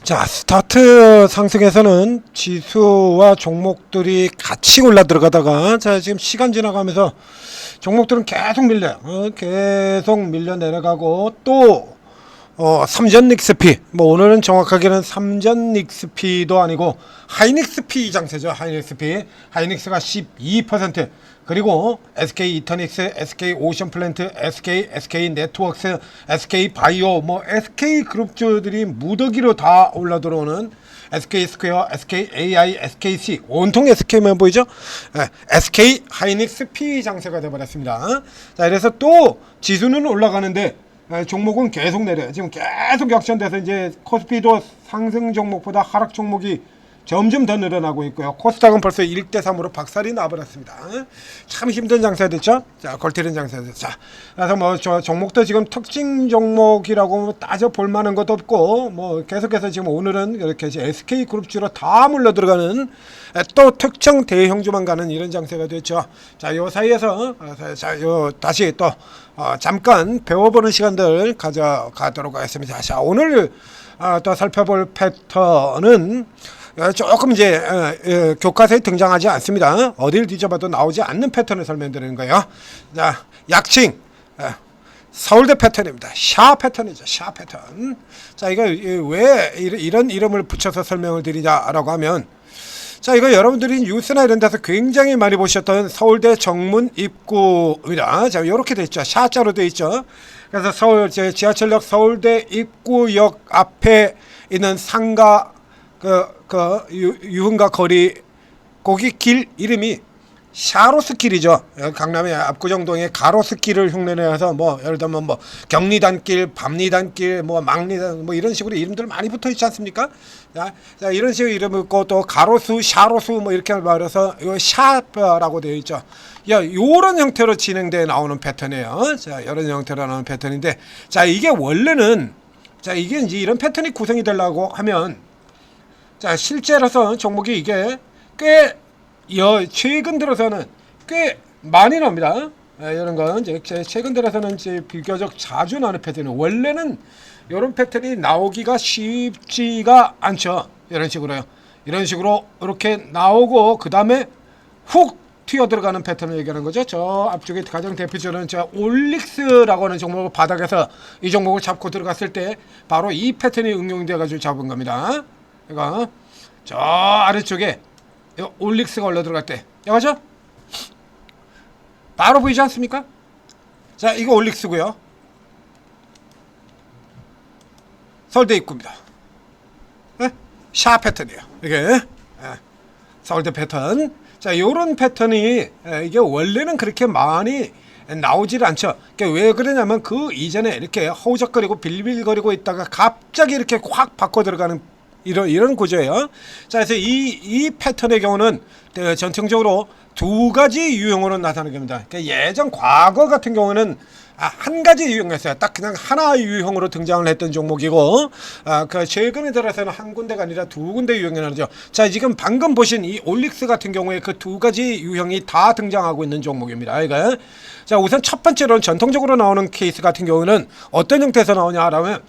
자, 스타트 상승에서는 지수와 종목들이 같이 올라 들어가다가, 자, 지금 시간 지나가면서 종목들은 계속 밀려요. 계속 밀려 내려가고, 또 삼전 닉스피, 뭐 오늘은 정확하게는 삼전 닉스피도 아니고 하이닉스피 장세죠. 하이닉스가 12%, 그리고 SK 이터닉스, SK 오션플랜트, SK 네트워크스, SK 바이오, 뭐 SK 그룹주들이 무더기로 다 올라 들어오는 SK 스퀘어, SK AI, SKC, 온통 SK만 보이죠? SK 하이닉스 P 장세가 되어버렸습니다. 자, 그래서 또 지수는 올라가는데 종목은 계속 내려요. 지금 계속 역전돼서 이제 코스피도 상승 종목보다 하락 종목이 점점 더 늘어나고 있고요. 코스닥은 벌써 1대3으로 박살이 나버렸습니다. 참 힘든 장사 됐죠? 자, 걸티는 장사 됐죠. 자, 그래서 뭐 저 종목도 지금 특징 종목이라고 따져 볼 만한 것도 없고, 뭐 계속해서 지금 오늘은 이렇게 SK 그룹주로 다 물러 들어가는 또 특정 대형주만 가는 이런 장세가 됐죠. 자, 요 사이에서 요 다시 또 잠깐 배워보는 시간들 가져가도록 하겠습니다. 자, 오늘 또 살펴볼 패턴은 조금 이제 교과서에 등장하지 않습니다. 어딜 뒤져봐도 나오지 않는 패턴을 설명드리는 거예요. 자, 약칭 서울대 패턴입니다. 샤 패턴이죠. 샤 패턴. 자, 이거 왜 이런 이름을 붙여서 설명을 드리냐라고 하면, 자, 이거 여러분들이 뉴스나 이런 데서 굉장히 많이 보셨던 서울대 정문 입구입니다. 자, 이렇게 돼 있죠. 샤자로 돼 있죠. 그래서 지하철역 서울대 입구역 앞에 있는 상가 유흥가 거리, 거기 길 이름이 샤로스길이죠. 강남의 압구정동의 가로수길을 흉내내서 뭐 예를 들면 뭐 경리단길, 밤리단길, 뭐 망리단, 뭐 이런 식으로 이름들 많이 붙어 있지 않습니까? 자, 이런 식으로 이름 있고, 또 가로수, 샤로수 뭐 이렇게 말해서 이거 샤라고 되어 있죠. 요런 형태로 진행돼 나오는 패턴이에요. 자, 이런 형태로 나오는 패턴인데, 자, 이게 원래는, 자, 이게 이제 이런 패턴이 구성이 되려고 하면, 자, 실제로서 종목이 이게 꽤 최근 들어서는 꽤 많이 나옵니다. 이런 건 이제 최근 들어서는 이제 비교적 자주 나오는 패턴이에요. 원래는 이런 패턴이 나오기가 쉽지가 않죠. 이런 식으로요. 이런 식으로 이렇게 나오고 그 다음에 훅 튀어 들어가는 패턴을 얘기하는 거죠. 저 앞쪽에 가장 대표적인 올릭스라고 하는 종목을 바닥에서 이 종목을 잡고 들어갔을 때 바로 이 패턴이 응용돼 가지고 잡은 겁니다. 이거 저 아래쪽에 올릭스가 올라 들어갈 때, 맞죠? 바로 보이지 않습니까? 자, 이거 올릭스고요. 서울대 입구입니다. 샤 패턴이에요. 이게 서울대 패턴. 자, 요런 패턴이 이게 원래는 그렇게 많이 나오질 않죠. 그러니까 왜 그러냐면 그 이전에 이렇게 허우적거리고 빌빌거리고 있다가 갑자기 이렇게 확 바꿔 들어가는 이런 구조예요. 자, 그래서 이 패턴의 경우는 전통적으로 두 가지 유형으로 나타나게 됩니다. 그러니까 예전 과거 같은 경우는 한 가지 유형이었어요. 딱 그냥 하나 유형으로 등장을 했던 종목이고, 그 최근에 들어서는 한 군데가 아니라 두 군데 유형이 나오죠. 자, 지금 방금 보신 이 올릭스 같은 경우에 그 두 가지 유형이 다 등장하고 있는 종목입니다. 이거. 자, 우선 첫 번째로는 전통적으로 나오는 케이스 같은 경우는 어떤 형태에서 나오냐라면,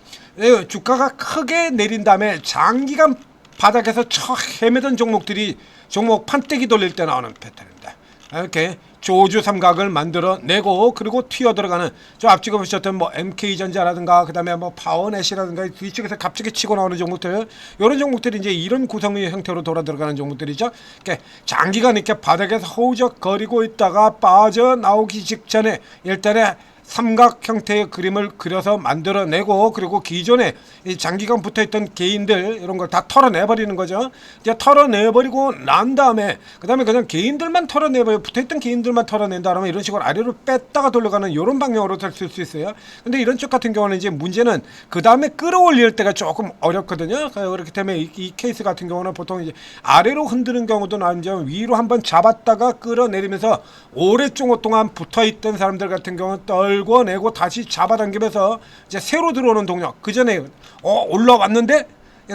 주가가 크게 내린 다음에 장기간 바닥에서 척 헤매던 종목들이 종목 판때기 돌릴 때 나오는 패턴입니다. 이렇게 조주 삼각을 만들어내고 그리고 튀어 들어가는, 저 앞쪽에 보셨던 뭐 MK전자라든가 그 다음에 뭐 파워넷이라든가 뒤쪽에서 갑자기 치고 나오는 종목들, 이런 종목들이 이제 이런 구성의 형태로 돌아 들어가는 종목들이죠. 이렇게 장기간 이렇게 바닥에서 허우적거리고 있다가 빠져나오기 직전에 일단에 삼각 형태의 그림을 그려서 만들어내고, 그리고 기존에 이 장기간 붙어있던 개인들 이런 걸 다 털어내버리는 거죠. 이제 털어내버리고 난 다음에 그 다음에 그냥 개인들만 털어내버려, 붙어있던 개인들만 털어낸다 그러면 이런 식으로 아래로 뺐다가 돌려가는 이런 방향으로 쓸 수 있어요. 근데 이런 쪽 같은 경우는 이제 문제는 그 다음에 끌어올릴 때가 조금 어렵거든요. 그렇기 때문에 이 케이스 같은 경우는 보통 이제 아래로 흔드는 경우도 나오면 위로 한번 잡았다가 끌어내리면서 오랫동안 붙어있던 사람들 같은 경우는 떨궈내고 다시 잡아당기면서 이제 새로 들어오는 동력, 그 전에 올라왔는데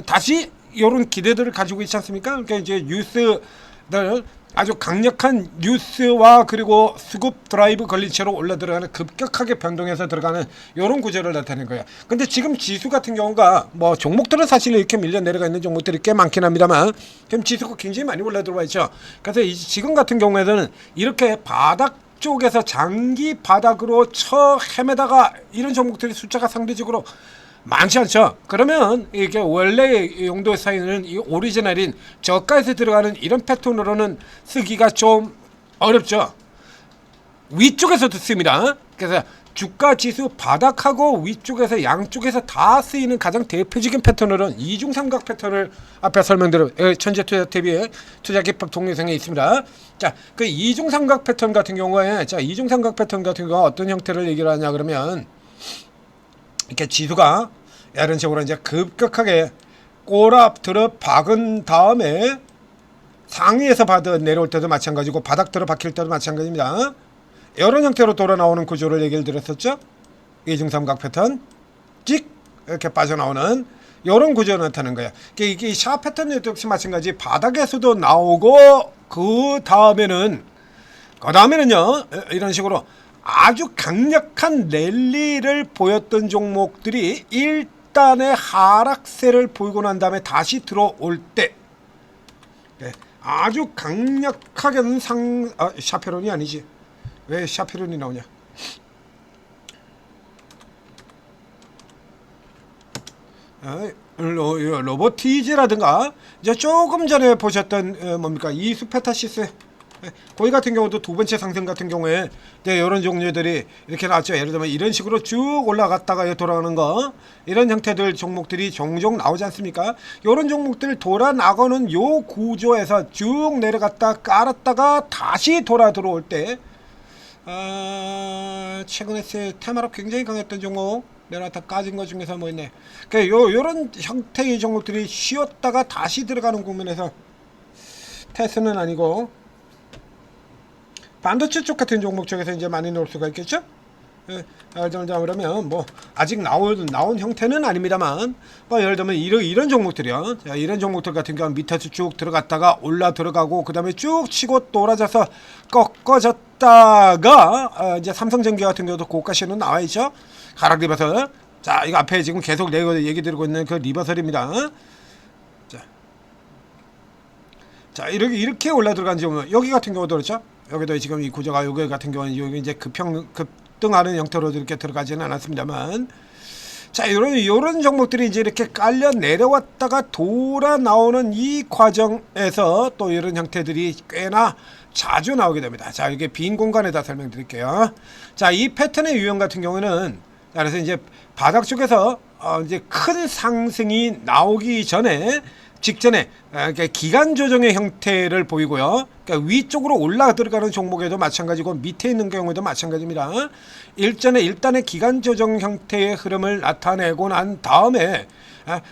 다시 이런 기대들을 가지고 있지 않습니까? 그러니까 이제 뉴스들 아주 강력한 뉴스와 그리고 수급 드라이브 걸린 채로 올라 들어가는 급격하게 변동해서 들어가는 이런 구조를 나타낸 거예요. 근데 지금 지수 같은 경우가 뭐 종목들은 사실 이렇게 밀려 내려가 있는 종목들이 꽤 많긴 합니다만 지금 지수가 굉장히 많이 올라 들어와 있죠. 그래서 지금 같은 경우에는 이렇게 바닥 쪽에서 장기 바닥으로 헤매다가 이런 종목들이 숫자가 상대적으로 많지 않죠. 그러면 이게 원래 용도의 사이는 이 오리지널인 저가에서 들어가는 이런 패턴으로는 쓰기가 좀 어렵죠. 위쪽에서도 씁니다. 그래서 주가 지수 바닥하고 위쪽에서 양쪽에서 다 쓰이는 가장 대표적인 패턴으로는 이중삼각 패턴을 앞에 설명드려 천재투자TV의 투자기법 동영상에 있습니다. 자, 그 이중삼각 패턴 같은 경우에 이중삼각 패턴 같은 경우가 어떤 형태를 얘기를 하냐 그러면 이렇게 지수가 이런 식으로 이제 급격하게 꼬랍 들어 박은 다음에 상위에서 내려올 때도 마찬가지고 바닥 들어 박힐 때도 마찬가지입니다. 이런 형태로 돌아 나오는 구조를 얘기를 드렸었죠. 이중삼각 패턴 찍 이렇게 빠져나오는 이런 구조가 나타나는 거야. 이게 샤 패턴 역시 마찬가지. 바닥에서도 나오고 그 다음에는요 이런 식으로 아주 강력한 랠리를 보였던 종목들이 일단의 하락세를 보이고 난 다음에 다시 들어올 때 아주 강력하게는 샤페론이 아니지. 왜 샤페론이 나오냐? 로보티즈라든가 이제 조금 전에 보셨던 뭡니까 이수페타시스 거기 같은 경우도 두 번째 상승 같은 경우에 이제 이런 종류들이 이렇게 나왔죠. 예를 들면 이런 식으로 쭉 올라갔다가 돌아가는 거 이런 형태들 종목들이 종종 나오지 않습니까? 이런 종목들 돌아 나가는 요 구조에서 쭉 내려갔다 깔았다가 다시 돌아 들어올 때 최근에 테마로 굉장히 강했던 종목 내려갔다 까진 것 중에서 뭐 있네. 그러니까 요런 형태의 종목들이 쉬었다가 다시 들어가는 국면에서 테스는 아니고 반도체 쪽 같은 종목 쪽에서 이제 많이 나올 수가 있겠죠? 그러면 뭐 아직 나온 형태는 아닙니다만 뭐 예를 들면 이런 종목들이요. 자, 이런 종목들 같은 경우는 밑에서 쭉 들어갔다가 올라 들어가고 그 다음에 쭉 치고 돌아져서 꺾어졌다가 이제 삼성전기 같은 경우도 고가시는 나와 있죠. 하락 리버설. 자, 이거 앞에 지금 계속 내가 얘기 드리고 있는 그 리버설입니다. 자, 이렇게 올라 들어간 종목 여기 같은 경우도 그렇죠. 여기도 지금 이 구조가 여기 같은 경우는 여기 이제 급등하는 형태로 이렇게 들어가지는 않았습니다만, 자, 요런 종목들이 이제 이렇게 깔려 내려왔다가 돌아 나오는 이 과정에서 또 이런 형태들이 꽤나 자주 나오게 됩니다. 자, 이게 빈 공간에다 설명드릴게요. 자, 이 패턴의 유형 같은 경우는 그래서 이제 바닥 쪽에서 이제 큰 상승이 나오기 직전에 기간 조정의 형태를 보이고요. 그러니까 위쪽으로 올라 들어가는 종목에도 마찬가지고 밑에 있는 경우에도 마찬가지입니다. 일단의 기간 조정 형태의 흐름을 나타내고 난 다음에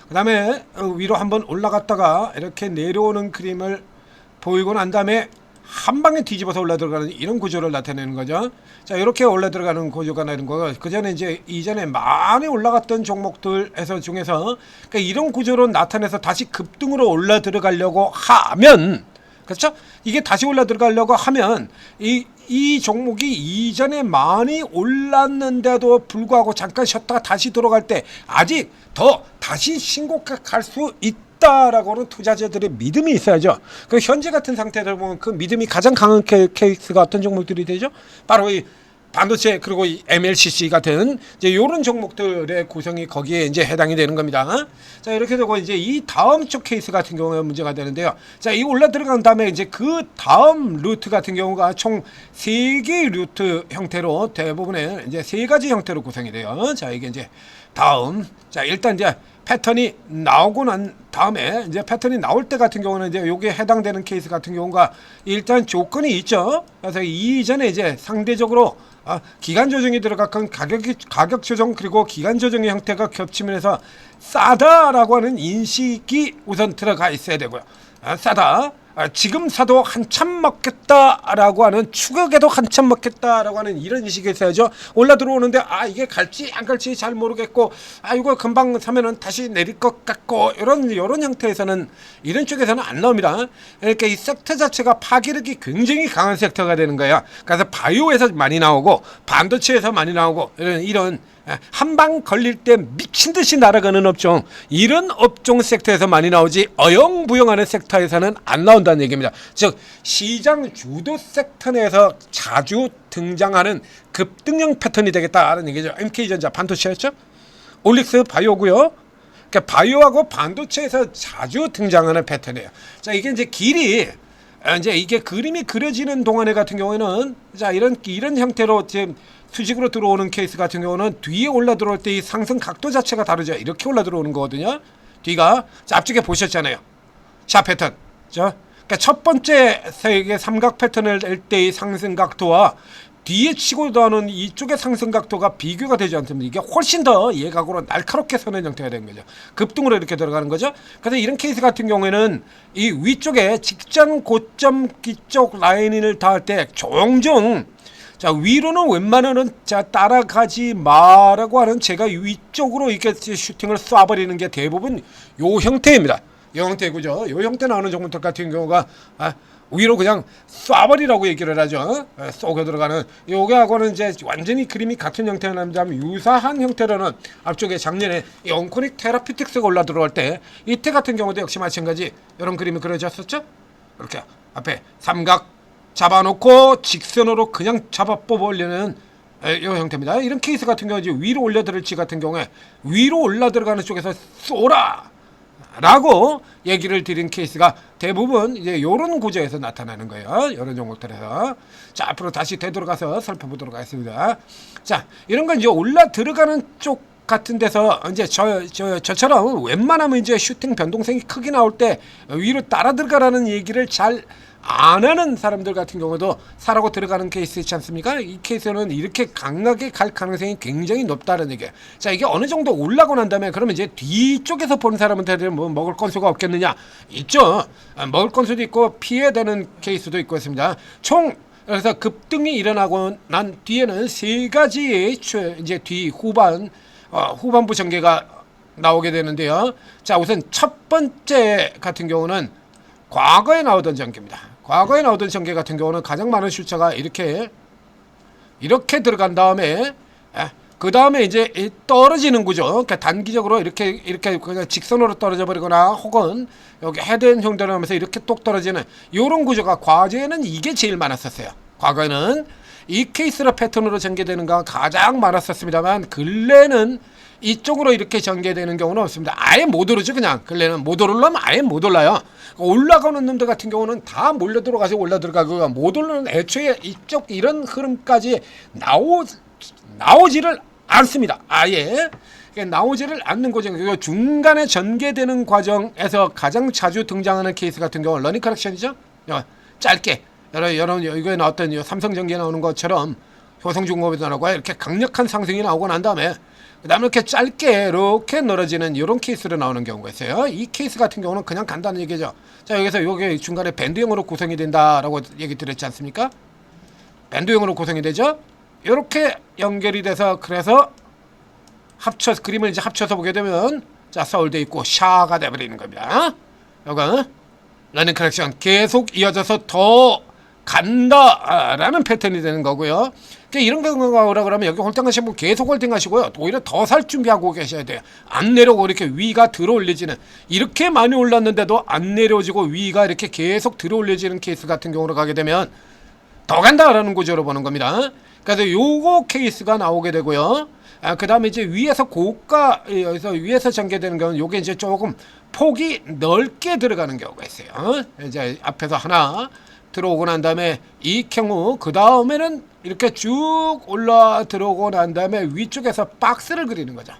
그 다음에 위로 한번 올라갔다가 이렇게 내려오는 그림을 보이고 난 다음에 한 방에 뒤집어서 올라 들어가는 이런 구조를 나타내는 거죠. 자, 이렇게 올라 들어가는 구조가 나는 거고, 그 전에 이전에 많이 올라갔던 종목들에서 중에서 그러니까 이런 구조로 나타내서 다시 급등으로 올라 들어가려고 하면, 그렇죠? 이게 다시 올라 들어가려고 하면 이 종목이 이전에 많이 올랐는데도 불구하고 잠깐 쉬었다가 다시 들어갈 때 아직 더 다시 신고가 수 있다라고는 투자자들의 믿음이 있어야죠. 그 현재 같은 상태들 보면 그 믿음이 가장 강한 케이스가 어떤 종목들이 되죠? 바로 이 반도체 그리고 이 MLCC 같은 이제 이런 종목들의 구성이 거기에 이제 해당이 되는 겁니다. 자, 이렇게 되고 이제 이 다음 쪽 케이스 같은 경우에 문제가 되는데요. 자, 이 올라 들어간 다음에 이제 그 다음 루트 같은 경우가 총 3개의 루트 형태로 대부분의 이제 3가지 형태로 구성이 돼요. 자, 이게 이제 다음. 자, 일단 이제 패턴이 나오고 난 다음에 이제 패턴이 나올 때 같은 경우는 이제 여기에 해당되는 케이스 같은 경우가 일단 조건이 있죠. 그래서 이전에 이제 상대적으로 기간 조정이 들어간 가격 조정 그리고 기간 조정의 형태가 겹치면서 싸다라고 하는 인식이 우선 들어가 있어야 되고요. 싸다. 지금 사도 한참 먹겠다라고 하는, 추격에도 한참 먹겠다라고 하는 이런 식이 있어야죠. 올라 들어오는데 이게 갈지 안 갈지 잘 모르겠고, 이거 금방 사면은 다시 내릴 것 같고, 이런 형태에서는, 이런 쪽에서는 안 나옵니다. 그러니까 이 섹터 자체가 파괴력이 굉장히 강한 섹터가 되는 거예요. 그래서 바이오에서 많이 나오고 반도체에서 많이 나오고, 이런 한방 걸릴 때 미친 듯이 날아가는 업종, 이런 업종 섹터에서 많이 나오지 어영부영하는 섹터에서는 안 나온다는 얘기입니다. 즉 시장 주도 섹터 내에서 자주 등장하는 급등형 패턴이 되겠다는 얘기죠. MK전자 반도체였죠. 올릭스 바이오고요. 그러니까 바이오하고 반도체에서 자주 등장하는 패턴이에요. 자, 이게 이제 길이, 이제 이게 그림이 그려지는 동안에 같은 경우에는, 자, 이런 형태로 지금 수직으로 들어오는 케이스 같은 경우는 뒤에 올라 들어올 때 이 상승 각도 자체가 다르죠. 이렇게 올라 들어오는 거거든요. 뒤가, 자, 앞쪽에 보셨잖아요. 샤 패턴. 자, 그러니까 첫 번째 세계 삼각 패턴을 낼 때의 상승 각도와 뒤에 치고 나오는 이쪽의 상승 각도가 비교가 되지 않습니다. 이게 훨씬 더 예각으로 날카롭게 서는 형태가 되는 거죠. 급등으로 이렇게 들어가는 거죠. 그래서 이런 케이스 같은 경우에는 이 위쪽에 직전 고점 기쪽 라인을 닿을 때 종종, 자, 위로는 웬만하면 자 따라가지 마라고 하는, 제가 위쪽으로 이렇게 슈팅을 쏴버리는 게 대부분 요 형태입니다. 요 형태고죠. 요 형태 나오는 종목들 같은 경우가 위로 그냥 쏴버리라고 얘기를 하죠. 쏘고 들어가는 요게하고는 이제 완전히 그림이 같은 형태라면 유사한 형태로는 앞쪽에 작년에 이 온코닉 테라피틱스가 올라 들어올 때, 이때 같은 경우도 역시 마찬가지 이런 그림이 그려졌었죠. 이렇게 앞에 삼각 잡아놓고 직선으로 그냥 잡아 뽑아올리는 이 형태입니다. 이런 케이스 같은 경우 이제 위로 올려 들을지 같은 경우에 위로 올라 들어가는 쪽에서 쏘라 라고 얘기를 드린 케이스가 대부분 이제 요런 구조에서 나타나는 거예요. 이런 종목들에서. 자, 앞으로 다시 되돌아가서 살펴보도록 하겠습니다. 자, 이런 건 이제 올라 들어가는 쪽 같은 데서 이제 저처럼 웬만하면 이제 슈팅 변동성이 크게 나올 때 위로 따라 들어가라는 얘기를 잘 안 하는 사람들 같은 경우도 사라고 들어가는 케이스 있지 않습니까? 이 케이스는 이렇게 강하게 갈 가능성이 굉장히 높다는 얘기예요. 자, 이게 어느 정도 올라고 난 다음에 그러면 이제 뒤쪽에서 보는 사람한테는 뭐 먹을 건수가 없겠느냐? 있죠. 먹을 건수도 있고 피해야 되는 케이스도 있고 있습니다. 그래서 급등이 일어나고 난 뒤에는 세 가지의 이제 후반부 전개가 나오게 되는데요. 자, 우선 첫 번째 같은 경우는 과거에 나오던 전개입니다. 과거에 나오던 전개 같은 경우는 가장 많은 숫자가 이렇게 들어간 다음에, 그 다음에 이제 떨어지는 구조. 그러니까 단기적으로 이렇게 그냥 직선으로 떨어져 버리거나 혹은 여기 헤드앤 형태로 하면서 이렇게 똑 떨어지는 이런 구조가 과거에는 이게 제일 많았었어요. 과거에는 이 케이스로 패턴으로 전개되는 거 가장 많았었습니다만, 근래는 이쪽으로 이렇게 전개되는 경우는 없습니다. 아예 못 오르죠. 그냥 근래는 못 오르려면 아예 못 올라요. 올라가는 놈들 같은 경우는 다 몰려 들어가서 올라 들어가고, 못 오르는 애초에 이쪽 이런 흐름까지 나오지를 않습니다. 아예 나오지를 않는 과정. 중간에 전개되는 과정에서 가장 자주 등장하는 케이스 같은 경우는 러닝 커렉션이죠. 짧게 여러분 이거에 나왔던 삼성전기에 나오는 것처럼 효성중공업에도 나오고 이렇게 강력한 상승이 나오고 난 다음에 그 다음에 이렇게 짧게 이렇게 늘어지는 이런 케이스로 나오는 경우가 있어요. 이 케이스 같은 경우는 그냥 간단한 얘기죠. 자, 여기서 요게 중간에 밴드형으로 구성이 된다라고 얘기 드렸지 않습니까? 밴드형으로 구성이 되죠. 이렇게 연결이 돼서, 그래서 그림을 이제 합쳐서 보게 되면, 자, 서울대 있고 샤가 돼버리는 겁니다. 요거 러닝 커렉션 계속 이어져서 더 간다라는 패턴이 되는 거고요. 그러니까 이런 경우가 오라 그러면 여기 홀딩하시는 분 계속 홀딩하시고요. 오히려 더 살 준비하고 계셔야 돼요. 안 내려오고 이렇게 위가 들어올리지는, 이렇게 많이 올랐는데도 안 내려오지고 위가 이렇게 계속 들어올려지는 케이스 같은 경우로 가게 되면 더 간다라는 구조로 보는 겁니다. 그래서 요거 케이스가 나오게 되고요. 그 다음에 이제 위에서 여기서 위에서 전개되는 경우는 요게 이제 조금 폭이 넓게 들어가는 경우가 있어요. 이제 앞에서 하나 들어오고 난 다음에 이 경우 그 다음에는 이렇게 쭉 올라 들어오고 난 다음에 위쪽에서 박스를 그리는 거죠.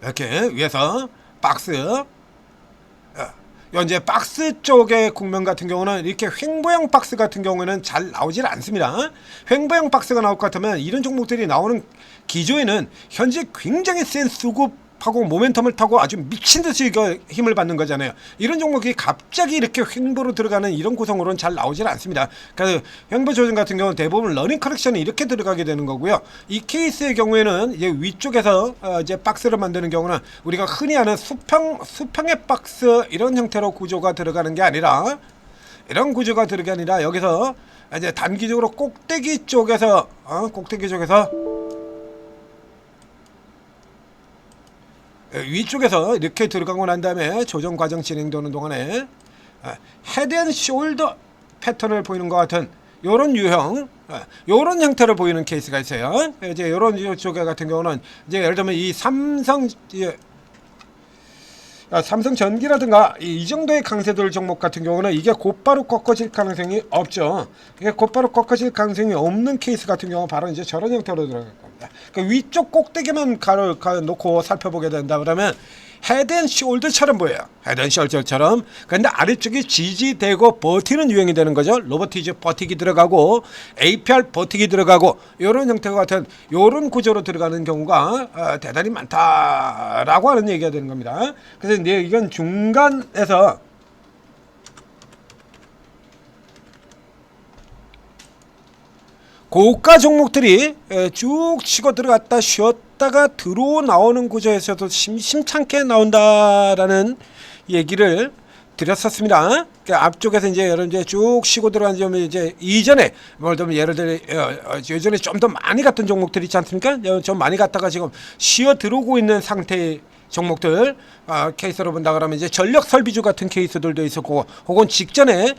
이렇게 위에서 박스. 이제 박스 쪽의 국면 같은 경우는 이렇게 횡보형 박스 같은 경우에는 잘 나오질 않습니다. 횡보형 박스가 나올 것 같으면 이런 종목들이 나오는 기조에는 현재 굉장히 센 수급 하고 모멘텀을 타고 아주 미친 듯이 이거 힘을 받는 거잖아요. 이런 종목이 갑자기 이렇게 횡보로 들어가는 이런 구성으로는 잘 나오질 않습니다. 그래서 횡보 조정 같은 경우는 대부분 러닝 커렉션이 이렇게 들어가게 되는 거고요. 이 케이스의 경우에는 이제 위쪽에서 이제 박스를 만드는 경우는 우리가 흔히 하는 수평의 박스 이런 형태로 구조가 들어가는 게 아니라 이런 구조가 들어가는 게 아니라 여기서 이제 단기적으로 꼭대기 쪽에서 위쪽에서 이렇게 들어가고 난 다음에 조정 과정 진행되는 동안에 헤드 앤 숄더 패턴을 보이는 것 같은 요런 유형, 요런 형태를 보이는 케이스가 있어요. 이제 요런 쪽에 같은 경우는 이제 예를 들면 이 삼성전기라든가 이 정도의 강세돌 종목 같은 경우는 이게 곧바로 꺾어질 가능성이 없죠. 이게 곧바로 꺾어질 가능성이 없는 케이스 같은 경우는 바로 이제 저런 형태로 들어갈 겁니다. 그러니까 위쪽 꼭대기만 놓고 살펴보게 된다 그러면 헤드앤숄더처럼 보여요. 헤드앤숄더처럼. 근데 아래쪽이 지지되고 버티는 유형이 되는 거죠. 로버티즈 버티기 들어가고 APR 버티기 들어가고 이런 형태와 같은 이런 구조로 들어가는 경우가 대단히 많다라고 하는 얘기가 되는 겁니다. 그래서 이제 이건 중간에서 고가 종목들이 쭉 치고 들어갔다 쉬었다가 들어 나오는 구조에서도 심심찮게 나온다라는 얘기를 드렸었습니다. 그러니까 앞쪽에서 이제 여러분 이제 쭉 쉬고 들어간 점은 이제 이전에 예를 들어 예전에 좀 더 많이 갔던 종목들 있지 않습니까? 좀 많이 갔다가 지금 쉬어 들어오고 있는 상태의 종목들 케이스로 본다 그러면 이제 전력 설비주 같은 케이스들도 있었고 혹은 직전에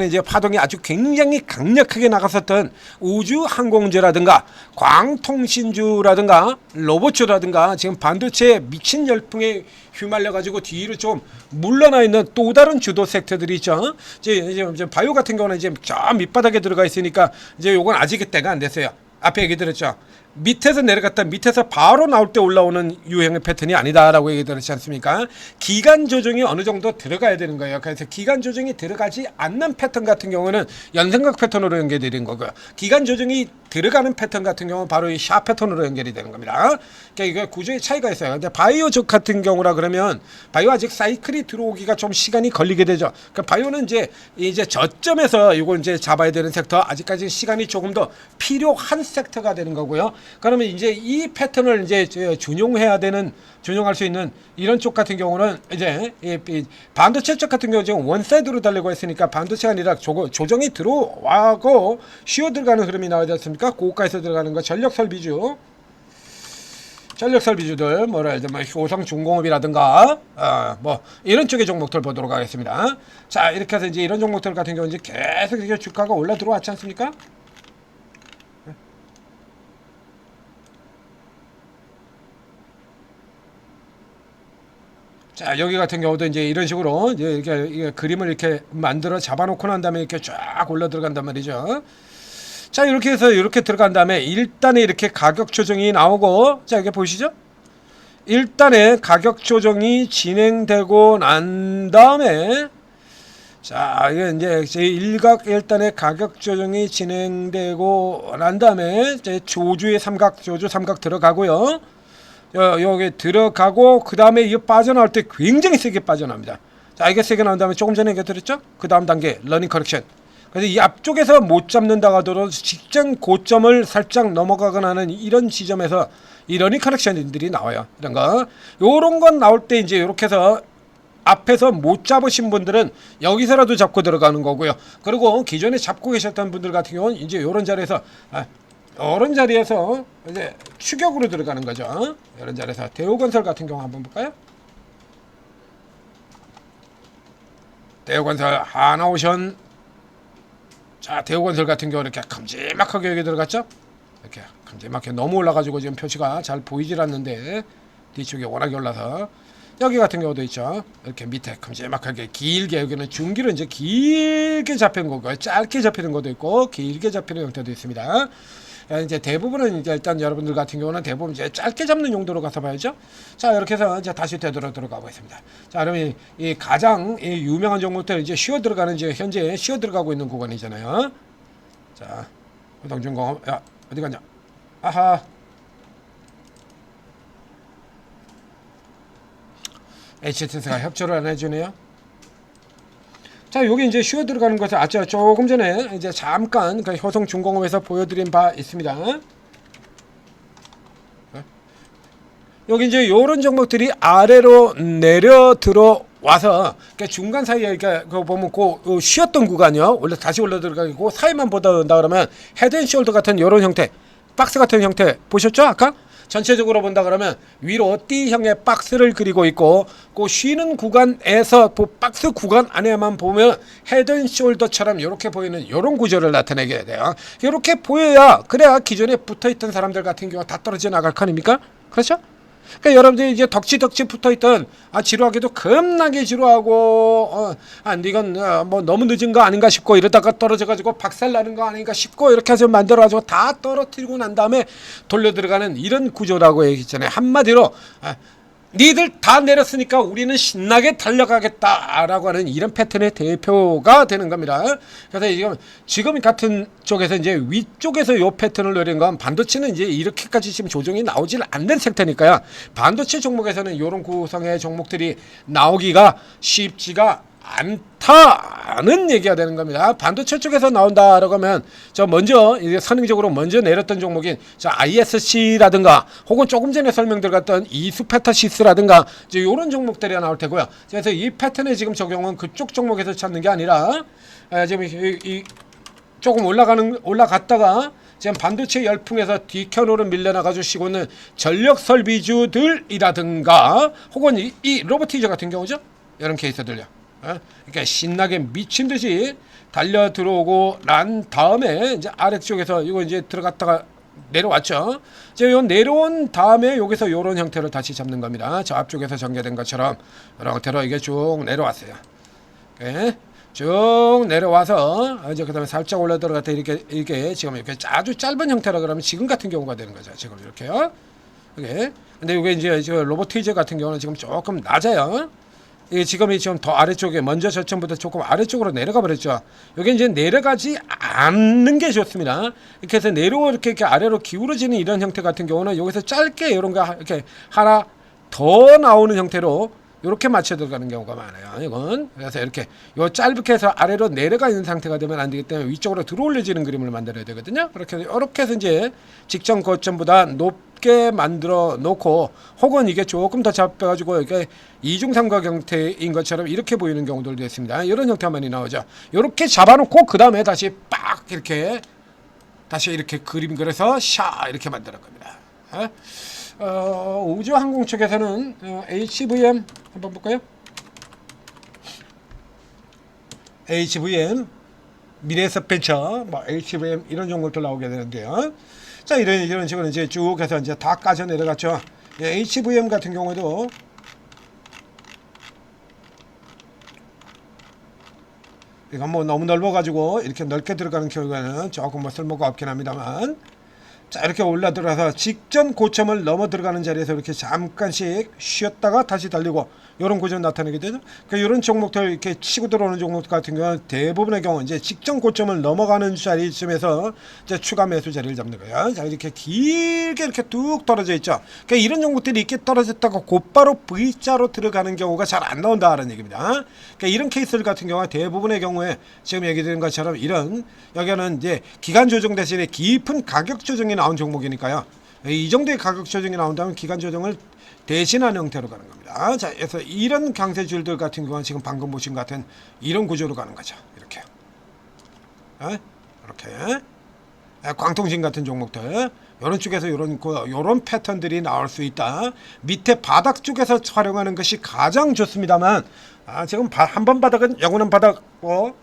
이제 파동이 아주 굉장히 강력하게 나갔었던 우주 항공주라든가 광통신주라든가 로봇주라든가 지금 반도체에 미친 열풍에 휘말려 가지고 뒤로 좀 물러나 있는 또 다른 주도 섹터들이 있죠. 이제 바이오 같은 경우는 이제 저 밑바닥에 들어가 있으니까 이제 요건 아직 때가 안 됐어요. 앞에 얘기 드렸죠. 밑에서 내려갔다 밑에서 바로 나올 때 올라오는 유형의 패턴이 아니다라고 얘기 드렸지 않습니까? 기간 조정이 어느 정도 들어가야 되는 거예요. 그래서 기간 조정이 들어가지 않는 패턴 같은 경우는 연생각 패턴으로 연결되는 거고요. 기간 조정이 들어가는 패턴 같은 경우는 바로 이 샤 패턴으로 연결이 되는 겁니다. 그러니까 이게 구조의 차이가 있어요. 근데 바이오 쪽 같은 경우라 그러면 바이오 아직 사이클이 들어오기가 좀 시간이 걸리게 되죠. 그러니까 바이오는 이제 저점에서 이걸 이제 잡아야 되는 섹터, 아직까지 시간이 조금 더 필요한 섹터가 되는 거고요. 그러면 이제 이 패턴을 이제 준용할 수 있는 이런 쪽 같은 경우는 이제 이 반도체 쪽 같은 경우 지금 원사이드로 달리고 있으니까 반도체가 아니라 조정이 들어와고 쉬어 들어가는 흐름이 나오지 않습니까? 고가에서 들어가는 거 전력 설비주들 뭐라 해야 되나 효성중공업이라든가 뭐 이런 쪽의 종목들 보도록 하겠습니다. 자, 이렇게 해서 이제 이런 종목들 같은 경우 이제 계속 이렇게 주가가 올라 들어왔지 않습니까? 자, 여기 같은 경우도 이제 이런 식으로 이제 이렇게 그림을 이렇게 만들어 잡아놓고 난 다음에 이렇게 쫙 올라 들어간단 말이죠. 자, 이렇게 해서 이렇게 들어간 다음에 일단에 이렇게 가격 조정이 나오고, 자, 이게 보이시죠? 일단에 가격 조정이 진행되고 난 다음에, 자, 이게 이제 일각 일단에 가격 조정이 진행되고 난 다음에 이제 조주 삼각 들어가고요. 여기 들어가고 그 다음에 이거 빠져나올 때 굉장히 세게 빠져나옵니다. 자, 이게 세게 나온 다음에 조금 전에 얘기드렸죠? 그 다음 단계 러닝 커렉션. 그래서 이 앞쪽에서 못 잡는다 하더라도 직전 고점을 살짝 넘어가거나 하는 이런 지점에서 이 러닝 커렉션들이 나와요. 이런 거. 요런 건 나올 때 이제 이렇게 해서 앞에서 못 잡으신 분들은 여기서라도 잡고 들어가는 거고요. 그리고 기존에 잡고 계셨던 분들 같은 경우는 이제 요런 자리에서 이런 자리에서 이제 추격으로 들어가는 거죠. 이런 자리에서 대우건설 같은 경우 한번 볼까요? 대우건설, 하나오션. 자, 대우건설 같은 경우는 이렇게 큼지막하게 여기 들어갔죠? 이렇게 큼지막하게 너무 올라가지고 지금 표시가 잘 보이질 않는데 뒤쪽에 워낙에 올라서 여기 같은 경우도 있죠. 이렇게 밑에 큼지막하게 길게 여기는 중기로 이제 길게 잡힌 거고 짧게 잡히는 것도 있고 길게 잡히는 형태도 있습니다. 이제 대부분은 이제 일단 여러분들 같은 경우는 대부분 이제 짧게 잡는 용도로 가서 봐야죠. 자, 이렇게 해서 이제 다시 되돌아 들어가고 있습니다. 자, 그러면 이 가장 유명한 종목들 이제 쉬어 들어가는 이제 현재 쉬어 들어가고 있는 구간이잖아요. 자, 호동중공업, 야, 어디 갔냐? 아하. HTS가 협조를 안 해주네요. 자, 여기 이제 쉬어 들어가는 것을 아까 조금 전에 이제 잠깐 그 효성중공업에서 보여드린 바 있습니다. 여기 이제 요런 종목들이 아래로 내려 들어와서 중간 사이에 그 보면 그 쉬었던 구간이요. 원래 다시 올라 들어가고 사이만 보다 온다 그러면 헤드앤숄더 같은 요런 형태, 박스 같은 형태 보셨죠? 아까? 전체적으로 본다 그러면 위로 D형의 박스를 그리고 있고 그 쉬는 구간에서 그 박스 구간 안에만 보면 헤드앤숄더처럼 이렇게 보이는 이런 구조를 나타내게 돼요. 이렇게 보여야 그래야 기존에 붙어있던 사람들 같은 경우 다 떨어져 나갈 거 아닙니까? 그렇죠? 그러니까 여러분들이 이제 덕지 붙어있던 지루하게도 겁나게 지루하고 이건 뭐 너무 늦은 거 아닌가 싶고 이러다가 떨어져가지고 박살나는 거 아닌가 싶고 이렇게 해서 만들어가지고 다 떨어뜨리고 난 다음에 돌려 들어가는 이런 구조라고 얘기했잖아요. 한마디로 니들 다 내렸으니까 우리는 신나게 달려가겠다라고 하는 이런 패턴의 대표가 되는 겁니다. 그래서 지금 같은 쪽에서 이제 위쪽에서 요 패턴을 노리는 건 반도체는 이제 이렇게까지 지금 조정이 나오질 않는 섹터니까요. 반도체 종목에서는 이런 구성의 종목들이 나오기가 쉽지가 않다는 얘기가 되는 겁니다. 반도체 쪽에서 나온다라고 하면 먼저 선행적으로 먼저 내렸던 종목인 ISC라든가 혹은 조금 전에 설명드렸던 이수페타시스라든가 이제 이런 종목들이 나올 테고요. 그래서 이 패턴의 지금 적용은 그쪽 종목에서 찾는 게 아니라 지금 조금 올라갔다가 지금 반도체 열풍에서 뒤편으로 밀려나가지고 쉬고 있는 전력 설비주들이라든가 혹은 이 로보티저 같은 경우죠. 이런 케이스들요. 그러니까 신나게 미친 듯이 달려 들어오고 난 다음에 이제 아래쪽에서 이거 이제 들어갔다가 내려왔죠. 이제 요 내려온 다음에 여기서 요런 형태로 다시 잡는 겁니다. 저 앞쪽에서 전개된 것처럼 이런 형태로 이게 쭉 내려왔어요. 쭉 내려와서 이제 그다음에 살짝 올라 들어갔다 이렇게 지금 이렇게 아주 짧은 형태라 그러면 지금 같은 경우가 되는 거죠. 지금 이렇게요. 이게 근데 이게 이제 로보티저 같은 경우는 지금 조금 낮아요. 이게 지금 더 아래쪽에 먼저 저점부터 조금 아래쪽으로 내려가 버렸죠. 여기 이제 내려가지 않는 게 좋습니다. 이렇게 해서 이렇게 아래로 기울어지는 이런 형태 같은 경우는 여기서 짧게 이런 거 이렇게 하나 더 나오는 형태로 이렇게 맞춰 들어가는 경우가 많아요. 이건 그래서 이렇게 요 짧게 해서 아래로 내려가 있는 상태가 되면 안 되기 때문에 위쪽으로 들어올려지는 그림을 만들어야 되거든요. 이렇게 해서 이제 직전 고점보다 높게 만들어 놓고 혹은 이게 조금 더 잡혀가지고 이게 이중삼각 형태인 것처럼 이렇게 보이는 경우들도 있습니다. 이런 형태가 많이 나오죠. 이렇게 잡아놓고 그 다음에 다시 빡 이렇게 다시 이렇게 그림 그려서 샤 이렇게 만드는 겁니다. 우주항공 쪽에서는 HVM 한번 볼까요? HVM 미래에서벤처 뭐 HVM 이런 종목들 나오게 되는데요. 자 이런 식으로 이제 쭉 해서 이제 다 까져 내려갔죠. HVM 같은 경우에도 이건 뭐 너무 넓어가지고 이렇게 넓게 들어가는 경우에는 조금 뭐 쓸모가 없긴 합니다만. 자 이렇게 올라 들어가서 직전 고점을 넘어 들어가는 자리에서 이렇게 잠깐씩 쉬었다가 다시 달리고 이런 구조 나타내게 되죠. 그러니까 이런 종목들 이렇게 치고 들어오는 종목 같은 경우는 대부분의 경우 이제 직전 고점을 넘어가는 자리쯤에서 이제 추가 매수 자리를 잡는 거예요. 자 이렇게 길게 이렇게 뚝 떨어져 있죠. 그러니까 이런 종목들이 이렇게 떨어졌다가 곧바로 V자로 들어가는 경우가 잘 안 나온다는 얘기입니다. 그러니까 이런 케이스들 같은 경우가 대부분의 경우에 지금 얘기드린 것처럼 이런 여기는 이제 기간 조정 대신에 깊은 가격 조정이 나온 종목이니까요. 이 정도의 가격 조정이 나온다면 기간 조정을 대신하는 형태로 가는 겁니다. 자, 그래서 이런 강세줄들 같은 경우는 지금 방금 보신 것 같은 이런 구조로 가는 거죠. 이렇게. 이렇게. 광통신 같은 종목들. 이런 쪽에서 이런 패턴들이 나올 수 있다. 밑에 바닥 쪽에서 활용하는 것이 가장 좋습니다만, 지금 한 번 바닥은 영원한 바닥,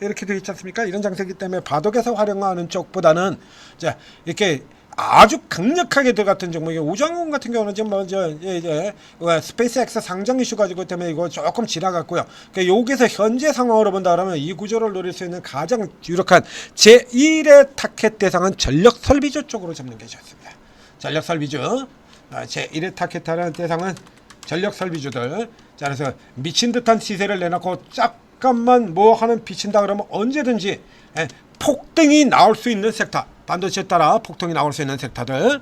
이렇게 되어 있지 않습니까? 이런 장세기 때문에 바닥에서 활용하는 쪽보다는, 자, 이렇게 아주 강력하게 들어갔던 종목이 우주항공 같은 경우는 지금 먼저 이제 스페이스X 상장 이슈 가지고 때문에 이거 조금 지나갔고요. 그러니까 여기서 현재 상황으로 본다 그러면 이 구조를 노릴 수 있는 가장 유력한 제1의 타켓 대상은 전력 설비주 쪽으로 잡는 게 좋습니다. 전력 설비주 제1의 타켓하는 대상은 전력 설비주들. 자 그래서 미친 듯한 시세를 내놓고 잠깐만 뭐 하는 비친다 그러면 언제든지 폭등이 나올 수 있는 섹터. 반도체에 따라 폭통이 나올 수 있는 섹터들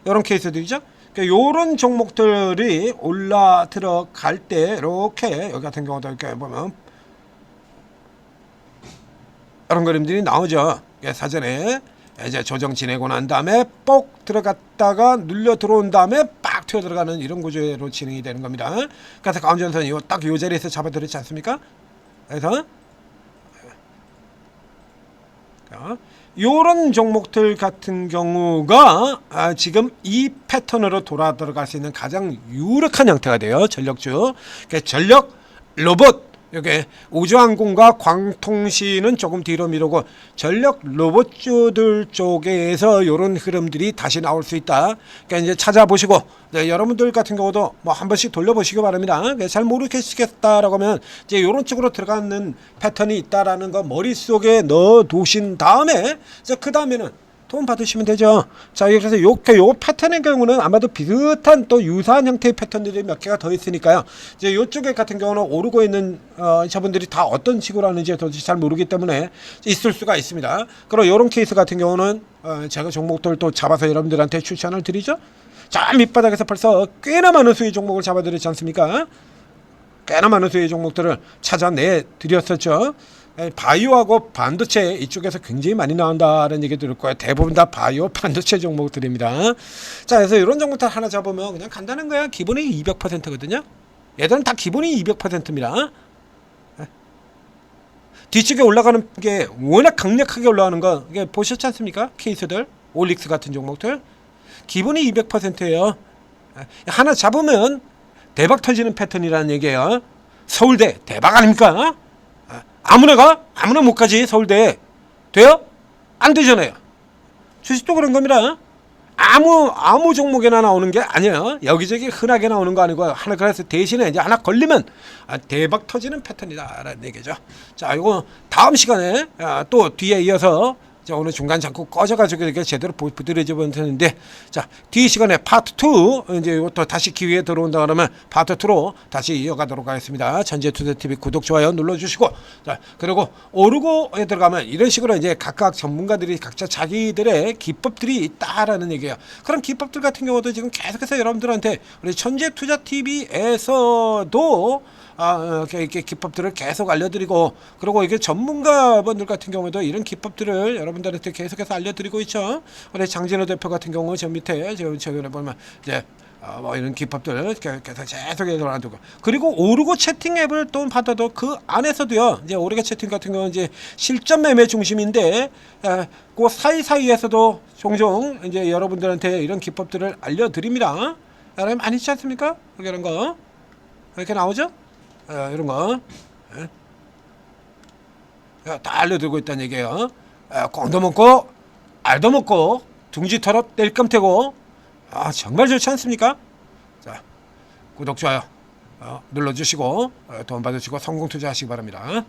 이런 케이스들이죠. 그러니까 요런 종목들이 올라 들어갈 때 이렇게 여기 같은 경우도 이렇게 보면 이런 그림들이 나오죠. 사전에 이제 조정 지내고 난 다음에 뽁 들어갔다가 눌려 들어온 다음에 빡 튀어 들어가는 이런 구조로 진행이 되는 겁니다. 그래서 가운데선 딱 요 자리에서 잡아들였지 않습니까? 그래서 요런 종목들 같은 경우가 지금 이 패턴으로 돌아 들어갈 수 있는 가장 유력한 형태가 돼요. 전력주. 그러니까 전력, 로봇, 이게 우주항공과 광통신은 조금 뒤로 미루고 전력 로봇주들 쪽에서 이런 흐름들이 다시 나올 수 있다. 그러니까 이제 찾아보시고, 네, 여러분들 같은 경우도 뭐 한 번씩 돌려보시기 바랍니다. 잘 모르겠다라고 하면 이제 이런 쪽으로 들어가는 패턴이 있다라는 거 머릿속에 넣어 두신 다음에 이제 그 다음에는 도움 받으시면 되죠. 자, 그래서 요 패턴의 경우는 아마도 비슷한 또 유사한 형태의 패턴들이 몇 개가 더 있으니까요. 이제 요쪽에 같은 경우는 오르고 있는 저분들이 다 어떤 식으로 하는지 도대체 잘 모르기 때문에 있을 수가 있습니다. 그리고 요런 케이스 같은 경우는 제가 종목들 또 잡아서 여러분들한테 추천을 드리죠. 자, 밑바닥에서 벌써 꽤나 많은 수의 종목을 잡아드렸지 않습니까? 꽤나 많은 수의 종목들을 찾아내 드렸었죠. 바이오하고 반도체 이쪽에서 굉장히 많이 나온다는 얘기 들을 거예요. 대부분 다 바이오 반도체 종목들입니다. 자, 그래서 이런 종목들 하나 잡으면 그냥 간단한 거야. 기본이 200%거든요. 얘들은 다 기본이 200%입니다. 뒤쪽에 올라가는 게 워낙 강력하게 올라가는 거 이게 보셨지 않습니까? 케이스들, 올릭스 같은 종목들 기본이 200%예요. 하나 잡으면 대박 터지는 패턴이라는 얘기예요. 서울대 대박 아닙니까? 아무나 못 가지. 서울대 돼요? 안 되잖아요. 주식도 그런 겁니다. 아무 종목에나 나오는 게 아니에요. 여기저기 흔하게 나오는 거 아니고 하나, 그래서 대신에 이제 하나 걸리면 대박 터지는 패턴이다라는 얘기죠. 자, 이거 다음 시간에 또 뒤에 이어서 자, 오늘 중간 자꾸 꺼져가지고 이렇게 제대로 부드러져 보는데, 자, 뒤 시간에 파트 2 이제 이것도 다시 기회에 들어온다 그러면 파트 2로 다시 이어가도록 하겠습니다. 전재투자TV 구독 좋아요 눌러주시고, 자, 그리고 오르고에 들어가면 이런 식으로 이제 각각 전문가들이 각자 자기들의 기법들이 있다라는 얘기예요. 그런 기법들 같은 경우도 지금 계속해서 여러분들한테 우리 전재투자TV에서도 이렇게 기법들을 계속 알려드리고, 그리고 이게 전문가분들 같은 경우에도 이런 기법들을 여러분들한테 계속해서 알려드리고 있죠. 우리 장진호 대표 같은 경우 저 밑에 지금 최근에 보면 이제 뭐 이런 기법들 계속 놔두고, 그리고 오르고 채팅 앱을 또 받아도 그 안에서도요, 이제 오르고 채팅 같은 경우는 이제 실전 매매 중심인데 그 사이사이에서도 종종 이제 여러분들한테 이런 기법들을 알려드립니다. 여러분 많이 있지 않습니까? 이런 거 이렇게 나오죠? 이런 거 다 알려드리고 있다는 얘기예요. 꽁도 먹고 알도 먹고 둥지 털어 뗄감태고 정말 좋지 않습니까? 자, 구독 좋아요 눌러주시고 도움 받으시고 성공 투자하시기 바랍니다.